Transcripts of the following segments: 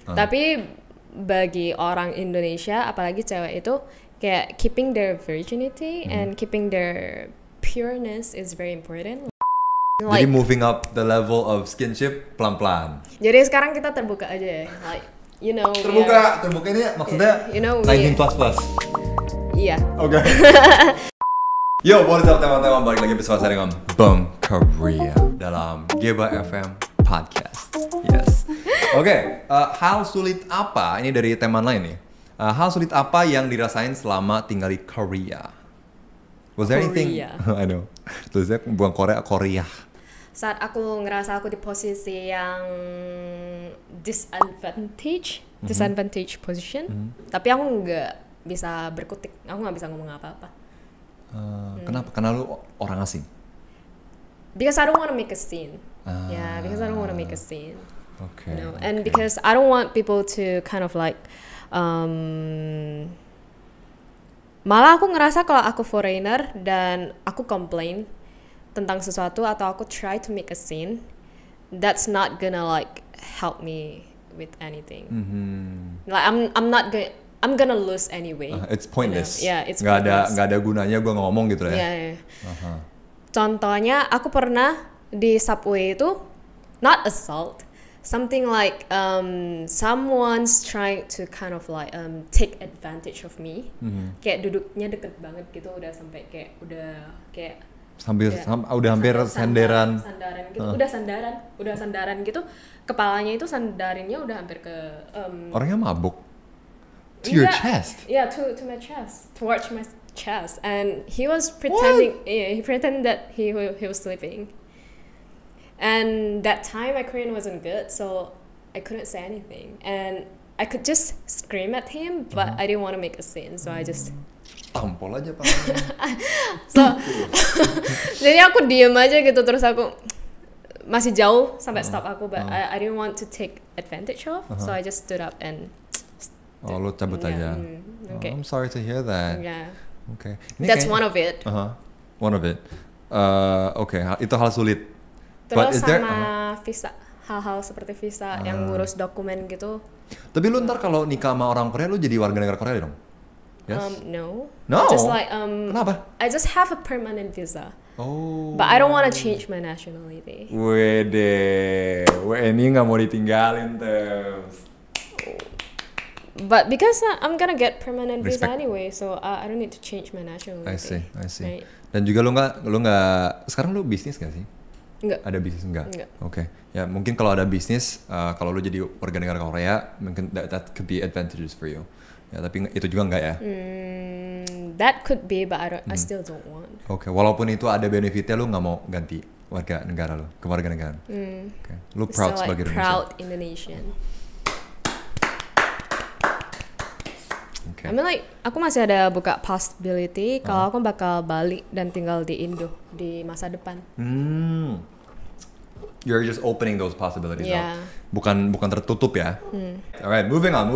Tapi bagi orang Indonesia, apalagi cewek itu kayak keeping their virginity and keeping their pureness is very important. Jadi moving up the level of skinship pelan-pelan. Jadi sekarang kita terbuka aja ya, like you know. Terbuka ini maksudnya you know, 19 plus. Iya. Oke. Yo, what's up teman-teman, balik lagi bersama saya dengan Bang Korea dalam Geba FM Podcast. Yes. Oke, hal sulit apa, ini dari teman lain nih. Hal sulit apa yang dirasain selama tinggal di Korea? Was there anything? I know. Tulisnya bukan Korea. Saat aku ngerasa aku di posisi yang disadvantage position, tapi aku nggak bisa berkutik, aku nggak bisa ngomong apa-apa. Kenapa? Karena lu orang asing? Because I don't want to make a scene. Yeah, because I don't want to make a scene. Okay. You know? And because I don't want people to kind of like malah aku ngerasa kalau aku foreigner dan aku complain tentang sesuatu atau aku try to make a scene, that's not gonna like help me with anything. Like I'm gonna lose anyway. It's pointless. You know? Yeah, it's pointless. Nggak ada gunanya gue ngomong gitu ya. Yeah. Contohnya aku pernah di subway itu not assault, something like someone's trying to kind of like take advantage of me. Kayak duduknya deket banget gitu, udah sampai kayak udah hampir sandaran gitu, udah sandaran gitu, kepalanya itu sandarinnya udah hampir ke orangnya mabuk to your chest. Yeah, to my chest, towards my chest, and he was pretending. Yeah, he pretended that he was sleeping. And that time my Korean wasn't good, so I couldn't say anything, and I could just scream at him, but I didn't want to make a scene, so I just tampol aja Pak. So jadi aku diem aja gitu, terus aku masih jauh sampai stop aku, but I didn't want to take advantage of, so I just stood up and lu cabut aja. Okay. I'm sorry to hear that. Yeah. Okay. That's one of it. One of it. Okay, itu hal sulit. Terus sama visa, hal-hal seperti visa yang ngurus dokumen gitu. Tapi lu ntar kalau nikah sama orang Korea, lu jadi warga negara Korea dong? Yes? No. No? Just like Kenapa? I just have a permanent visa. Oh. But I don't want to change my nationality. Wede, ini nggak mau ditinggalin terus. But because I'm gonna get permanent visa Respect. anyway, so I don't need to change my nationality. I see. Right? Dan juga lu nggak sekarang lu bisnis nggak sih? Enggak. Ada bisnis enggak? Enggak. Oke. Ya mungkin kalau ada bisnis, kalau lu jadi warga negara Korea, mungkin that could be advantages for you. Ya tapi itu juga enggak ya? That could be, but I still don't want. Oke. Walaupun itu ada benefitnya, lu nggak mau ganti warga negara lu ke warga negara. Oke. Lu proud Still sebagai like Indonesia. proud Indonesian. Okay. I mean like aku masih ada buka possibility kalau aku bakal balik dan tinggal di Indo di masa depan. You're just opening those possibilities Yeah. up. Bukan tertutup ya. Alright, moving on.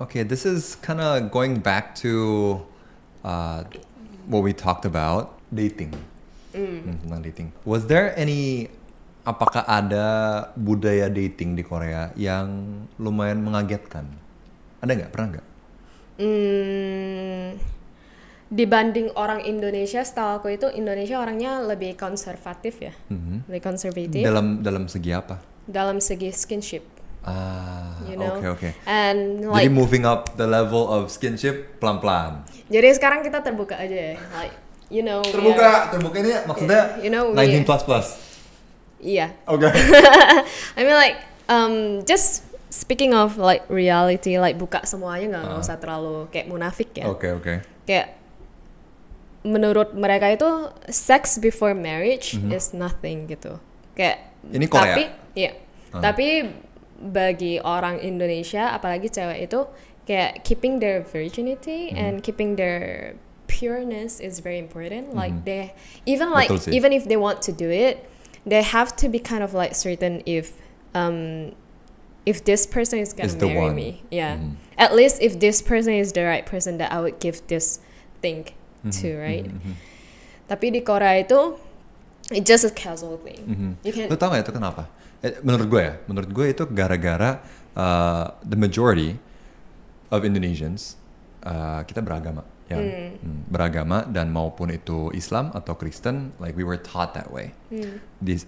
Okay, this is kind of going back to what we talked about, dating. Tentang dating. Was there apakah ada budaya dating di Korea yang lumayan mengagetkan? Ada nggak? Pernah nggak? Dibanding orang Indonesia, setahu aku itu Indonesia orangnya lebih konservatif ya, lebih konservatif. Dalam segi apa? Dalam segi skinship. You know? Okay. And Jadi like, moving up the level of skinship pelan-pelan. jadi sekarang kita terbuka aja ya, like you know. Terbuka ini maksudnya you know, 19 plus. Iya. Oke. I mean like just speaking of like reality, like buka semuanya, nggak usah terlalu kayak munafik ya. Oke. Kayak menurut mereka itu sex before marriage is nothing gitu. Kayak ini Korea. Tapi tapi bagi orang Indonesia, apalagi cewek itu kayak keeping their virginity and keeping their pureness is very important. Like they even if they want to do it, they have to be kind of like certain if this person is gonna marry me, at least if this person is the right person that I would give this thing to, right? Tapi di Korea itu it's just a casual thing. Lu tau gak itu kenapa? Menurut gue itu gara-gara the majority of Indonesians kita beragama, ya, beragama dan maupun itu Islam atau Kristen, like we were taught that way.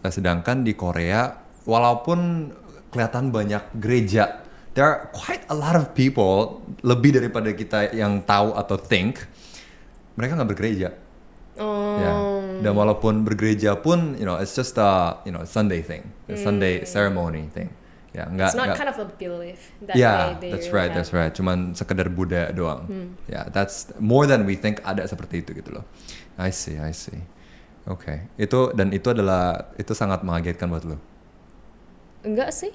Sedangkan di Korea, walaupun kelihatan banyak gereja, there are quite a lot of people lebih daripada kita yang tahu atau think, mereka nggak bergereja. Ya. Dan walaupun bergereja pun, it's just a Sunday thing, a Sunday ceremony thing. Ya, it's not kind of a belief that that's right. Cuman sekedar budaya doang. Ya, that's more than we think ada seperti itu gitu loh. I see. Okay. Itu sangat mengagetkan buat lo. Enggak sih.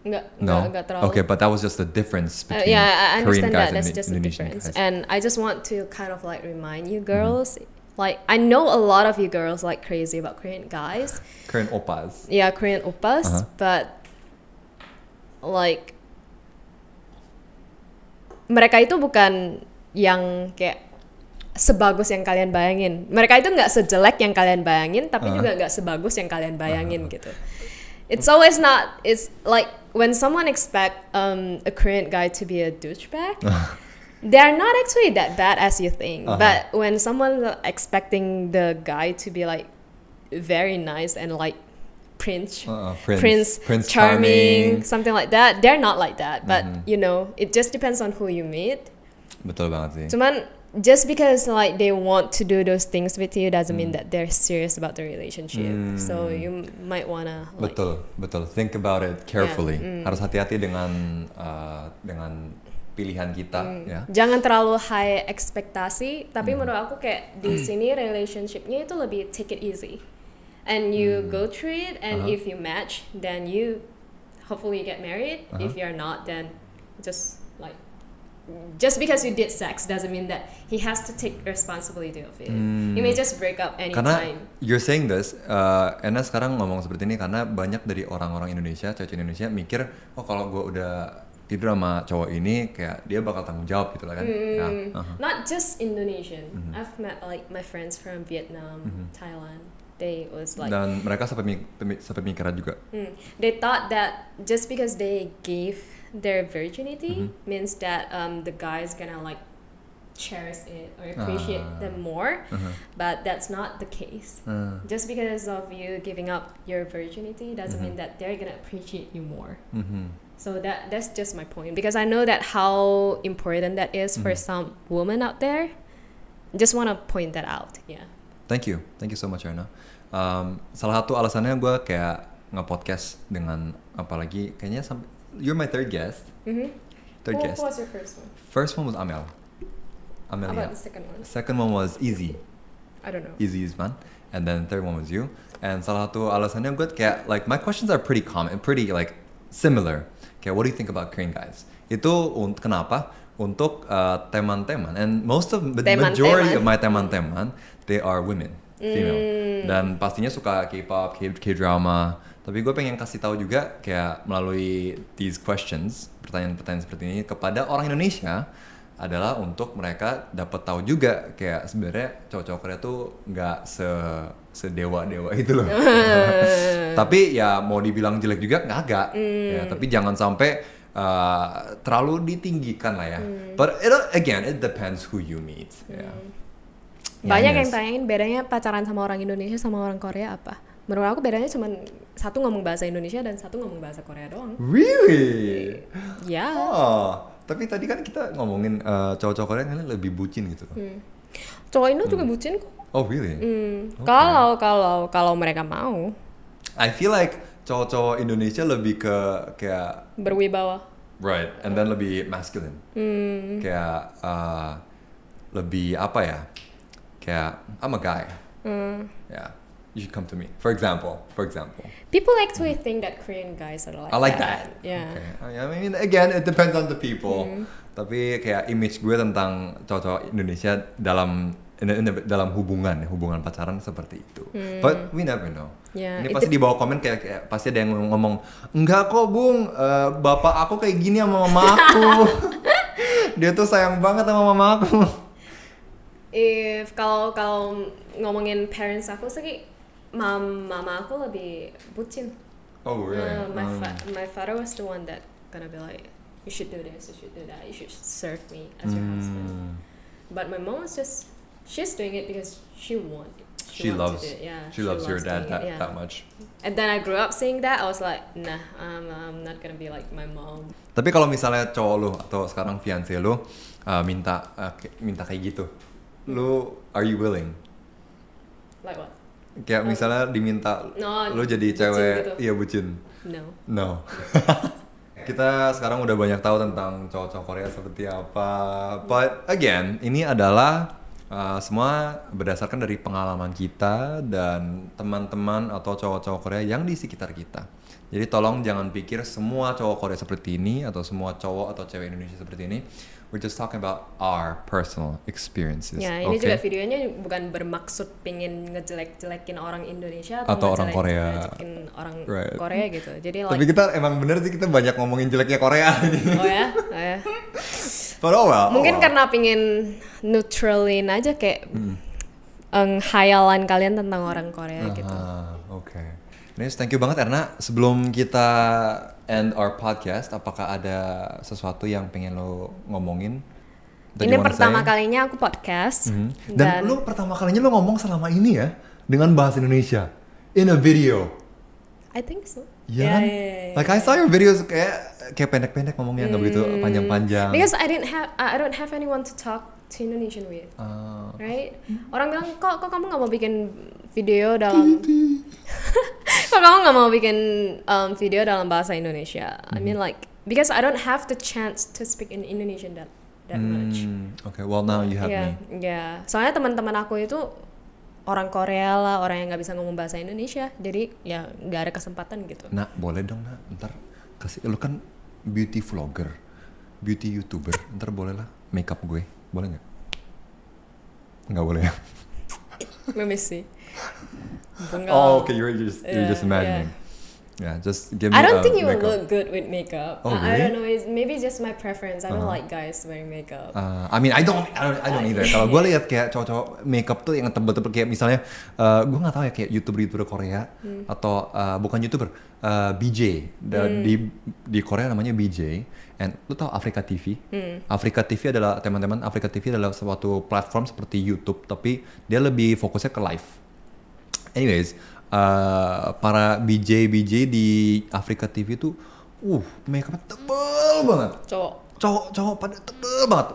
Enggak terlalu. Okay, but that was just the difference between I Korean understand guys that's and just Indonesian the difference. guys. And I just want to kind of like remind you girls, like I know a lot of you girls like crazy about Korean guys. Korean oppas. Yeah, Korean oppas, but like mereka itu bukan yang kayak sebagus yang kalian bayangin. Mereka itu nggak sejelek yang kalian bayangin, tapi juga nggak sebagus yang kalian bayangin gitu. It's always not. It's like when someone expect a Korean guy to be a douchebag, they're not actually that bad as you think. But when someone's expecting the guy to be like very nice and like Prince charming, something like that, they're not like that. But it just depends on who you meet. Betul banget sih. Cuman just because like they want to do those things with you doesn't mean that they're serious about the relationship. So you might wanna like, betul. Think about it carefully. Harus hati-hati dengan pilihan kita. Ya. Jangan terlalu high ekspektasi. Tapi menurut aku kayak di sini relationshipnya itu lebih take it easy. And you go through it, and if you match, then you hopefully get married. If you're not, then just because you did sex doesn't mean that he has to take responsibility of it. You may just break up anytime. Karena you're saying this, Ena sekarang ngomong seperti ini karena banyak dari orang-orang Indonesia, cewek Indonesia mikir, oh kalau gue udah tidur sama cowok ini kayak dia bakal tanggung jawab gitu lah kan. Not just Indonesian. I've met like my friends from Vietnam, Thailand. They was like, dan mereka sampai mikiran juga. They thought that just because they gave their virginity means that the guy's gonna like cherish it or appreciate them more, but that's not the case. Just because of you giving up your virginity doesn't mean that they're gonna appreciate you more. So that's just my point, because I know that how important that is for some women out there. Just want to point that out. Yeah. Thank you so much, Erna. Salah satu alasannya gue kayak nge-podcast dengan, apalagi kayaknya you're my third guest. Third guest. What was your first one? First one was Amelia. How about the second one? Second one was Easy. I don't know. Easy is fun. And then third one was you. And salah satu alasannya gue kayak, like, my questions are pretty common, pretty like similar. Kayak, what do you think about Korean guys? Itu kenapa? Untuk teman-teman, and most of the majority of my teman-teman, they are women, female, dan pastinya suka K-pop, K-drama. Tapi gue pengen kasih tahu juga kayak melalui these questions, pertanyaan-pertanyaan seperti ini kepada orang Indonesia adalah untuk mereka dapat tahu juga kayak sebenarnya cowok-cowok Korea tuh nggak sedewa-dewa itu loh. Tapi ya mau dibilang jelek juga nggak ya, tapi jangan sampai terlalu ditinggikan lah ya. But it depends who you meet. Banyak yang tanyain bedanya pacaran sama orang Indonesia sama orang Korea apa? Menurut aku bedanya cuma satu ngomong bahasa Indonesia dan satu ngomong bahasa Korea doang. Really? Ya. Tapi tadi kan kita ngomongin cowok-cowok Korea kan lebih bucin gitu. Cowok Indo juga bucin kok. Oh really? Okay. Kalau mereka mau. I feel like cowok-cowok Indonesia lebih ke kayak berwibawa. Right, and then lebih masculine. Kayak lebih apa ya? Kayak I'm a guy. Yeah, you should come to me. For example. People actually think that Korean guys are like that. I like that. Yeah. Okay. I mean, again, it depends on the people. Tapi kayak image gue tentang cowok-cowok Indonesia dalam hubungan pacaran seperti itu. But we never know. Yeah, ini pasti di bawah komen kayak pasti ada yang ngomong, enggak kok Bung, bapak aku kayak gini sama mama aku. Dia tuh sayang banget sama mama aku. Kalau ngomongin parents aku sih, mama aku lebih bucin. Oh really? My father was the one that gonna be like, you should do this, you should do that, you should serve me as your husband. But my mom was just, she's doing it because she wants She loves to do it. Yeah, she loves your dad doing it, that much. And then I grew up seeing that. I was like, nah, I'm not gonna be like my mom. Tapi kalau misalnya cowok lu atau sekarang fiancé lu minta kayak gitu, lu are you willing? Like what? Kayak misalnya diminta lu jadi cewek, gitu. iya bucin. No. Kita sekarang udah banyak tahu tentang cowok-cowok Korea seperti apa. But again, ini adalah semua berdasarkan dari pengalaman kita dan teman-teman atau cowok-cowok Korea yang di sekitar kita. Jadi tolong jangan pikir semua cowok Korea seperti ini atau semua cowok atau cewek Indonesia seperti ini. We're just talking about our personal experiences. Ya, ini juga videonya bukan bermaksud pengen ngejelek-jelekin orang Indonesia atau orang Korea. Orang Korea gitu. Jadi tapi kita emang bener sih kita banyak ngomongin jeleknya Korea. Oh ya? But mungkin karena pengen neutralin aja kayak khayalan kalian tentang orang Korea gitu. Oke. Nis, thank you banget Erna. Sebelum kita end our podcast, apakah ada sesuatu yang pengen lo ngomongin? Ini pertama kalinya aku podcast. Dan lo pertama kalinya lo ngomong selama ini ya dengan bahasa Indonesia in a video. I think so. Yeah. Like I saw your videos kayak pendek-pendek ngomongnya, nggak begitu panjang-panjang. Because I don't have anyone to talk to Indonesian with, right? Orang bilang kok kamu nggak mau bikin video dalam kok kamu nggak mau bikin video dalam bahasa Indonesia? I mean like because I don't have the chance to speak in Indonesian that much. Okay, well now you have me. Yeah. Soalnya teman-teman aku itu orang Korea lah, orang yang nggak bisa ngomong bahasa Indonesia, jadi ya nggak ada kesempatan gitu. Nah, boleh dong Nak, ntar kasih, lu kan beauty vlogger, beauty YouTuber, ntar boleh lah makeup gue, boleh nggak? Nggak boleh ya? Let me see. Oh, okay, you're just imagining. Yeah, just give me. I don't think you makeup. will look good with makeup. Oh, really? I don't know. Maybe just my preference. I don't like guys wearing makeup. I mean, I don't either. Kalau gue lihat kayak cowok-cowok makeup tuh yang tebel-tebel kayak misalnya, gue nggak tahu ya kayak YouTuber Korea atau bukan YouTuber, BJ. Di Korea namanya BJ. And lu tau Afrika TV? Afrika TV adalah teman-teman. Afrika TV adalah suatu platform seperti YouTube, tapi dia lebih fokusnya ke live. Anyways. Para BJ di Afrika TV tuh makeupnya tebel banget. Cowok pada tebel banget.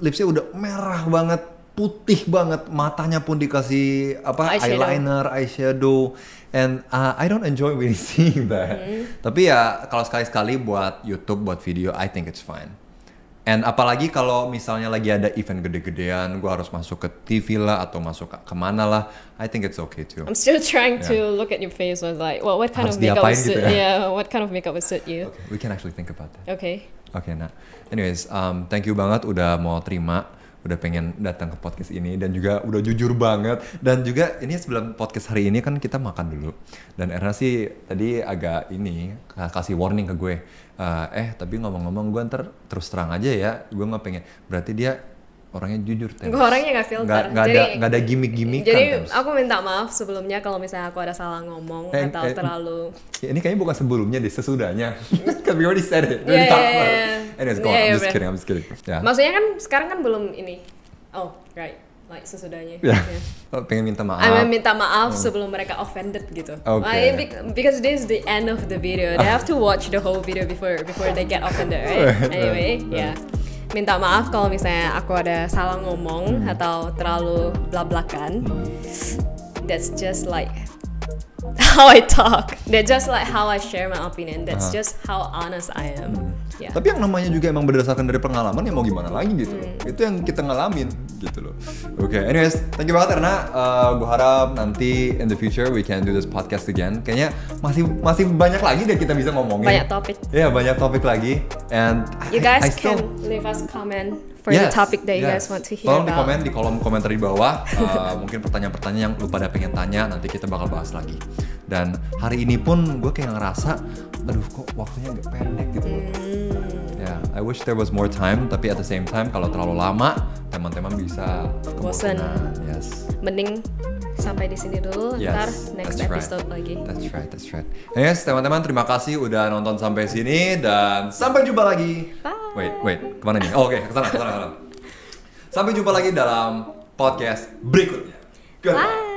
Lipsnya udah merah banget, putih banget, matanya pun dikasih eyeliner, eyeshadow. And I don't enjoy really seeing that. Tapi ya kalau sekali-sekali buat YouTube, buat video, I think it's fine. And apalagi kalau misalnya lagi ada event gede-gedean, gue harus masuk ke TV lah atau masuk kemana lah, I think it's okay too. I'm still trying to look at your face. Was like, well, what kind of makeup would suit? What kind of makeup would suit you? Okay, we can actually think about that. Okay, nah. Anyways, thank you banget udah mau terima, udah pengen datang ke podcast ini dan juga udah jujur banget. Dan juga ini sebelum podcast hari ini kan kita makan dulu. Dan Erna sih tadi agak kasih warning ke gue. Tapi ngomong-ngomong gue ntar terus terang aja ya, gue nggak pengen, berarti dia orangnya jujur. Gue orangnya nggak filter. Nggak ada gimmick-gimmick. Jadi aku minta maaf sebelumnya kalau misalnya aku ada salah ngomong atau terlalu. Ini kayaknya bukan sebelumnya deh, sesudahnya. Because we already said it. Anyways, go on. I'm just kidding. Yeah. Maksudnya kan sekarang kan belum ini. Oh, right. Like sesudahnya. Pengen minta maaf. Minta maaf sebelum mereka offended gitu. Okay. Because this is the end of the video. They have to watch the whole video before they get offended, right? Anyway, minta maaf kalau misalnya aku ada salah ngomong atau terlalu blak-blakan. That's just like how I talk. That's just like how I share my opinion. That's just how honest I am. Yeah. Tapi yang namanya juga emang berdasarkan dari pengalaman, ya mau gimana lagi gitu loh. Itu yang kita ngalamin gitu loh. Okay, anyways, thank you banget Erna. Gue harap nanti in the future we can do this podcast again. Kayaknya masih banyak lagi deh kita bisa ngomongin. Banyak topik. Banyak topik lagi. And you guys can leave us comment for the topic that you guys want to hear about. Tolong komen di kolom komentar di bawah. Mungkin pertanyaan-pertanyaan yang lu pada pengen tanya, nanti kita bakal bahas lagi. Dan hari ini pun gue kayak ngerasa, aduh kok waktunya agak pendek gitu loh. I wish there was more time, tapi at the same time kalau terlalu lama, teman-teman bisa bosan. Yes. Mending sampai di sini dulu. Yes, Ntar next that's episode right. lagi. That's right. Yes, teman-teman, terima kasih udah nonton sampai sini dan sampai jumpa lagi. Bye. Wait, kemana nih? Oh, oke, kesana. Sampai jumpa lagi dalam podcast berikutnya. Goodbye. Bye.